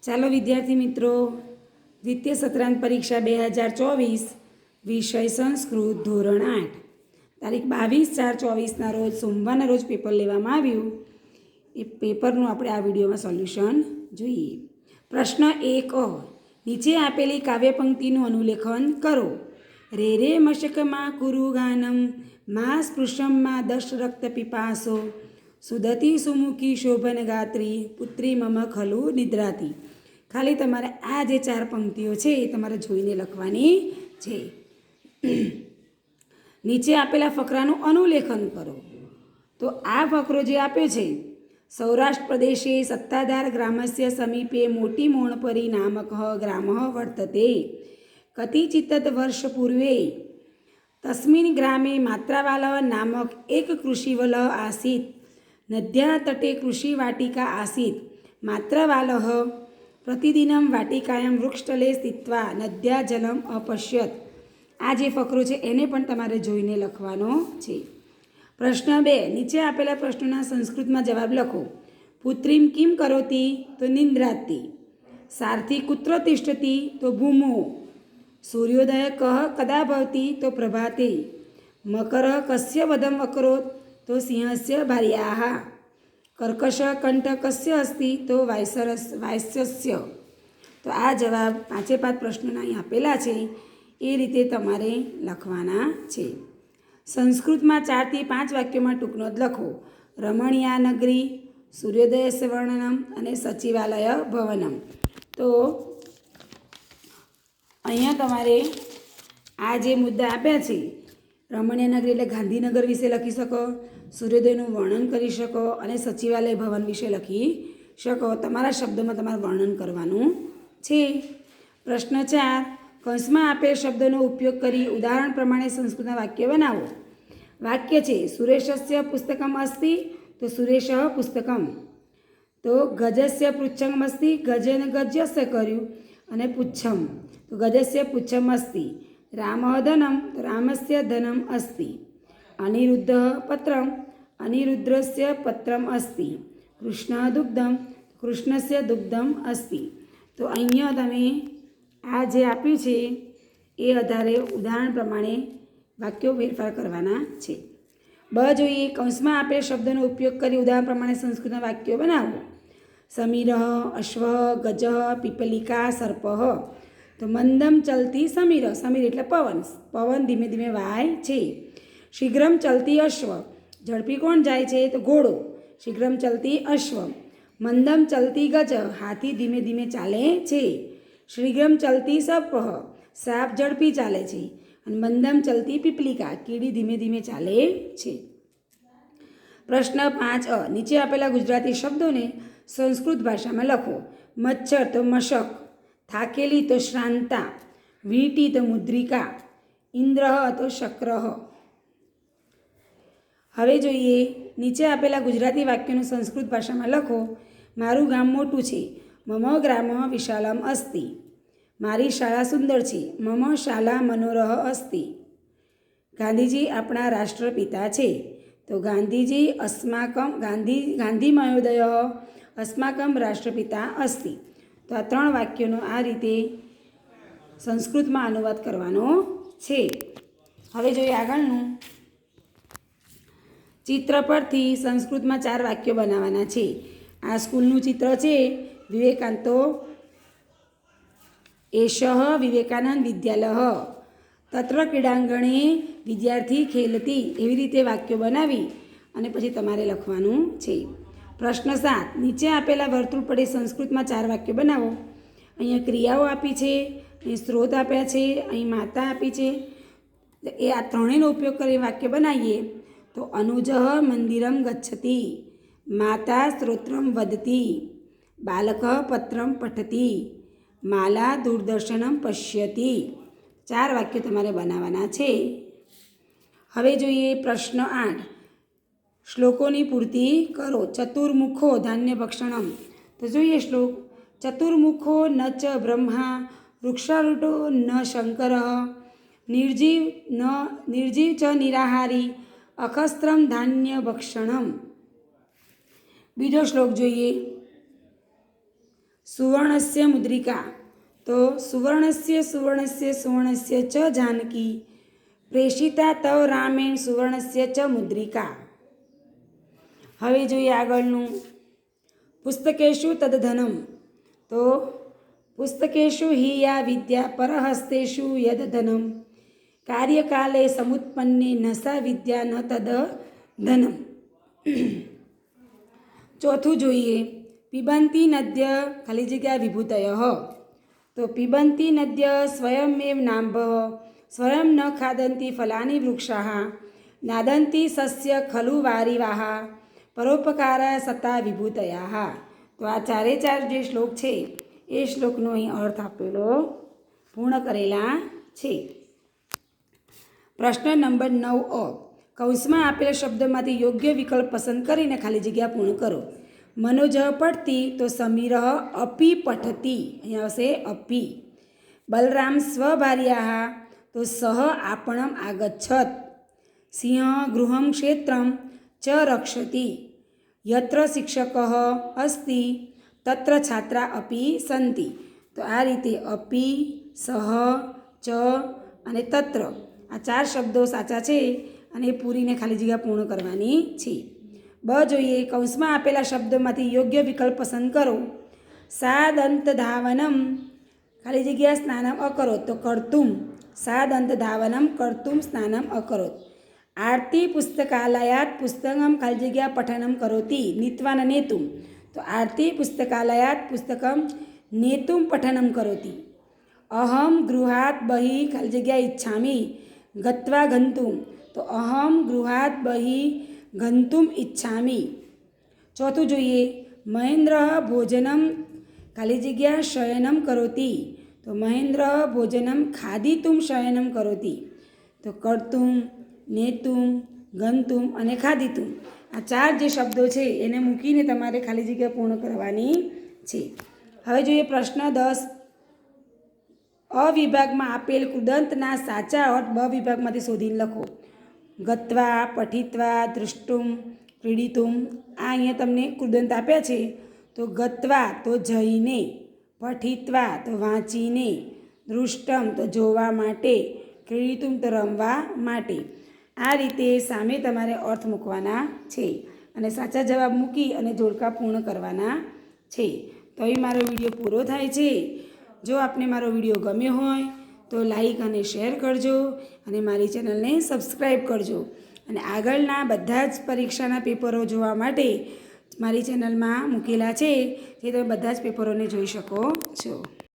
ચાલો વિદ્યાર્થી મિત્રો, દ્વિતીય સત્રાંત પરીક્ષા 2024 વિષય સંસ્કૃત ધોરણ 8 તારીખ 22/4/24ના રોજ સોમવારના રોજ પેપર લેવામાં આવ્યું. એ પેપરનું આપણે આ વિડીયોમાં સોલ્યુશન જોઈએ. પ્રશ્ન 1 નીચે આપેલી કાવ્ય પંક્તિનું અનુલેખન કરો. રે રે મશકમાં કુરુ ગાનમ મા સ્પૃશમ મા દશ રક્ત પીપાસો સુદતી સુમુખી શોભન ગાત્રી પુત્રી મમ ખલુ નિદ્રાતી. ખાલી તમારે આ જે 4 પંક્તિઓ છે એ તમારે જોઈને લખવાની છે. નીચે આપેલા ફકરાનું અનુલેખન કરો. તો આ ફકરો જે આપ્યો છે, સૌરાષ્ટ્ર પ્રદેશે સત્તાધાર ગ્રામસ્ય સમીપે મોટી મોણપરી નામક ગ્રામ વર્તતે. કતિચિત વર્ષ પૂર્વે તસ્મિન ગ્રામે માત્રાવાલ નામક એક કૃષિવલ આસીત. નદ્યા તટે કૃષિ વાટિકા આસીત. માત્રાવાલ પ્રતિદિનમ વાટિકાયામ વૃક્ષતલે સ્થિત્વા નદ્યા જલમ અપશ્યત. આ જે ફકરો છે એને પણ તમારે જોઈને લખવાનો છે. પ્રશ્ન 2 નીચે આપેલા પ્રશ્નોના સંસ્કૃતમાં જવાબ લખો. પુત્રીમ કિમ કરોતી? તો નિંદ્રાતી. સારથી કુત્ર તિષ્ઠતી? તો ભૂમો. સૂર્યોદય કહ કદા ભવતી? તો પ્રભાતે. મકર કસ્ય વધમ અકરોત? તો સિંહસ્ય ભાર્યાહ. કર્કશ કંઠ કસ્ય અસ્તિ? તો વાયસ્યસ્ય. તો આ જવાબ 5 પ્રશ્નોના અહીં આપેલા છે, એ રીતે તમારે લખવાના છે. સંસ્કૃતમાં 4 થી 5 વાક્યોમાં ટૂંકનોંધ લખો. રમણીયા નગરી, સૂર્યોદય વર્ણનમ અને સચિવાલય ભવનમ. તો અહીંયા તમારે આ જે મુદ્દા આપ્યા છે, રમણીય નગરી એટલે ગાંધીનગર વિશે લખી શકો, સૂર્યોદયનું વર્ણન કરી શકો અને સચિવાલય ભવન વિશે લખી શકો. તમારા શબ્દોમાં તમારે વર્ણન કરવાનું છે. પ્રશ્ન 4 કૌંસમાં આપેલ શબ્દોનો ઉપયોગ કરી ઉદાહરણ પ્રમાણે સંસ્કૃતના વાક્ય બનાવો. વાક્ય છે સુરેશસ્ય પુસ્તકમ અસ્તિ. તો સુરેશ પુસ્તકમ. તો ગજસ્ય પૃચ્છમ અસ્તિ. ગજેન ગજ્યસ્ય કર્યું અને પુચ્છમ. તો ગજસ્ય પુચ્છમ અસ્તિ. રામ ધનમ. તો રામસ્ય ધનમ અસ્તિ. અનિરુદ્ધ પત્રમ. અનિરુદ્ધસ્ય પત્રમ અસ્તિ. કૃષ્ણ દુગ્ધમ. કૃષ્ણસ્ય દુગ્ધમ અસ્તિ. તો અહીંયા તમે આ જે આપ્યું છે એ આધારે ઉદાહરણ પ્રમાણે વાક્યો ફેરફાર કરવાના છે. જોઈએ કૌંસમાં આપેલ શબ્દોનો ઉપયોગ કરી ઉદાહરણ પ્રમાણે સંસ્કૃતના વાક્યો બનાવો. સમીર, અશ્વ, ગજ, પીપલિકા, સર્પ. તો મંદમ ચલતી સમીર. સમીર એટલે પવન. પવન ધીમે ધીમે વાય છે. શીઘ્રમ ચલતી અશ્વ. ઝડપી કોણ જાય છે? તો ઘોડો. શીઘ્રમ ચલતી અશ્વ. મંદમ ચલતી ગજ. હાથી ધીમે ધીમે ચાલે છે. શીઘ્રમ ચલતી સર્પ. સાપ ઝડપી ચાલે છે. અને મંદમ ચલતી પીપલિકા. કીડી ધીમે ધીમે ચાલે છે. પ્રશ્ન 5 નીચે આપેલા ગુજરાતી શબ્દોને સંસ્કૃત ભાષામાં લખો. મચ્છર તો મશક. થાકેલી તો શ્રાંતા. વીંટી તો મુદ્રિકા. ઇન્દ્ર તો શક્ર. હવે જોઈએ નીચે આપેલા ગુજરાતી વાક્યોનું સંસ્કૃત ભાષામાં લખો. મારું ગામ મોટું છે. મમ ગ્રામ વિશાલમ અસ્તિ. મારી શાળા સુંદર છે. મમ શાલા મનોરહ અસ્તિ. ગાંધીજી આપણા રાષ્ટ્રપિતા છે. તો ગાંધીજી અસ્માકમ ગાંધી મહોદય અસ્માકમ રાષ્ટ્રપિતા અસ્તિ. તો આ 3 વાક્યોનો આ રીતે સંસ્કૃતમાં અનુવાદ કરવાનો છે. હવે જોઈએ આગળનું. ચિત્ર પરથી સંસ્કૃતમાં 4 વાક્યો બનાવવાના છે. આ સ્કૂલનું ચિત્ર છે. વિવેકાંતો એષ વિવેકાનંદ વિદ્યાલય. તત્ર ક્રીડાંગણે વિદ્યાર્થી ખેલતી. એવી રીતે વાક્યો બનાવી અને પછી તમારે લખવાનું છે. પ્રશ્ન 7 નીચે આપેલા વર્તુળ પડે સંસ્કૃતમાં 4 વાક્યો બનાવો. અહીંયા ક્રિયાઓ આપી છે, અહીં સ્ત્રોત આપ્યા છે, અહીં માતા આપી છે. એ આ ત્રણેયનો ઉપયોગ કરી વાક્ય બનાવીએ. તો અનુજ મંદિરમ ગચ્છતી. માતા સ્ત્રોત્રમ વદતી. બાલક પત્રમ પઠતી. માલા દૂરદર્શનમ પશ્યતી. 4 વાક્યો તમારે બનાવવાના છે. હવે જોઈએ પ્રશ્ન 8 શ્લોકોની પૂર્તિ કરો. ચતુર્મુખો ધાન્ય ભક્ષણમ. તો જોઈએ શ્લોક. ચતુર્મુખો ન ચ બ્રહ્મા વૃક્ષારૂઢો ન શંકર નિર્જીવ ચ નિરાહારી અખસ્ત્રમ ધાન્ય ભક્ષણમ. બીજો શ્લોક જોઈએ. સુવર્ણસ્ય મુદ્રિકા, તો સુવર્ણસ્ય સુવર્ણસ્ય સુવર્ણસ્ય ચ જાનકી પ્રેષિતા તવ રામેણ સુવર્ણસ્ય ચ મુદ્રિકા. હવે જોઈએ આગળનું. પુસ્તકેષુ તદ્ધનમ, તો પુસ્તકેષુ હિ યા વિદ્યા પરહસ્તેષુ યદ ધનમ કાર્યકાલે સમુત્પન્ને ન સા વિદ્યા ન તદ ધનમ. ચોથું જોઈએ. પિબંતી નદ્ય ખાલી જગ્યા વિભૂતય, તો પિબંતી નદ્ય સ્વયમેવ નાંભ સ્વયં ન ખાદંતી ફલાની વૃક્ષાઃ નાદંતી સસ્ય ખલુ વારિવાહ પરોપકારાય સતા વિભૂતયાઃ. તો આ ચારે ચાર જે શ્લોક છે એ શ્લોકનો અહીં અર્થ આપેલો પૂર્ણ કરેલા છે. પ્રશ્ન નંબર 9 કૌંસમાં આપેલા શબ્દમાંથી યોગ્ય વિકલ્પ પસંદ કરીને ખાલી જગ્યા પૂર્ણ કરો. મનોજ પઠતી, તો સમીર અપી પઠતી, અહીંયા આવશે અપી. બલરામ સ્વભાર્યા, તો સહ આપણમ આગચ્છત. સિંહ ગૃહમ ક્ષેત્રમ ચ રક્ષતી. યત્ર શિક્ષક અસ્તિ તત્ર છાત્રા અપી સંતિ. તો આ રીતે અપી, સહ, ચ અને તત્ર આ ચાર શબ્દો સાચા છે અને એ પૂરીને ખાલી જગ્યા પૂર્ણ કરવાની છે. બ જોઈએ. કૌંસમાં આપેલા શબ્દોમાંથી યોગ્ય વિકલ્પ પસંદ કરો. સાદંત ધાવનમ ખાલી જગ્યા સ્નાનમ અકરોત, તો કર્તુમ. સાદંત ધાવનમ કર્તુમ સ્નાનમ અકરોત. આરતી પુસ્તકાલયાત પુસ્તકમ ખાલી જગ્યા પઠનમ કરોતી નીત્વાન નેતુમ. તો આરતી પુસ્તકાલયાત પુસ્તકમ નેતુમ પઠનમ કરોતી. અહમ ગૃહાત બહિ ખાલી જગ્યા ઈચ્છામિ ગત્વા ગંતુમ. તો અહમ ગૃહાત બહિ ગંતુમ ઈચ્છામિ. ચોથું જોઈએ. મહેન્દ્ર ભોજનમ ખાલી જગ્યા શયનમ કરોતી. તો મહેન્દ્ર ભોજનમ ખાદિતુમ શયનમ કરોતી. તો કર્તુમ, નેતુમ, ગંતુમ અને ખાદિતુમ આ ચાર જે શબ્દો છે એને મૂકીને તમારે ખાલી જગ્યા પૂર્ણ કરવાની છે. હવે જોઈએ પ્રશ્ન 10. અ વિભાગમાં આપેલ કૃદંતના સાચા અર્થ બ વિભાગમાંથી શોધીને લખો. ગત્વા, પઠિત્વા, દૃષ્ટુમ, ક્રીડિતુમ. આ અહીંયા તમને કૃદંત આપ્યા છે. તો ગત્વા તો જઈને, પઠિત્વા તો વાંચીને, દૃષ્ટમ તો જોવા માટે, ક્રીડિતુમ તો રમવા માટે. આ રીતે સામે તમારે અર્થ મૂકવાના છે અને સાચા જવાબ મૂકી અને જોડકા પૂર્ણ કરવાના છે. તો અહીં મારો વિડીયો પૂરો થાય છે. જો આપને મારો વિડીયો ગમ્યો હોય તો લાઈક અને શેર કરજો અને મારી ચેનલને સબસ્ક્રાઈબ કરજો. અને આગળના બધા જ પરીક્ષાના પેપરો જોવા માટે મારી ચેનલમાં મૂકેલા છે જે તમે બધા જ પેપરોને જોઈ શકો છો.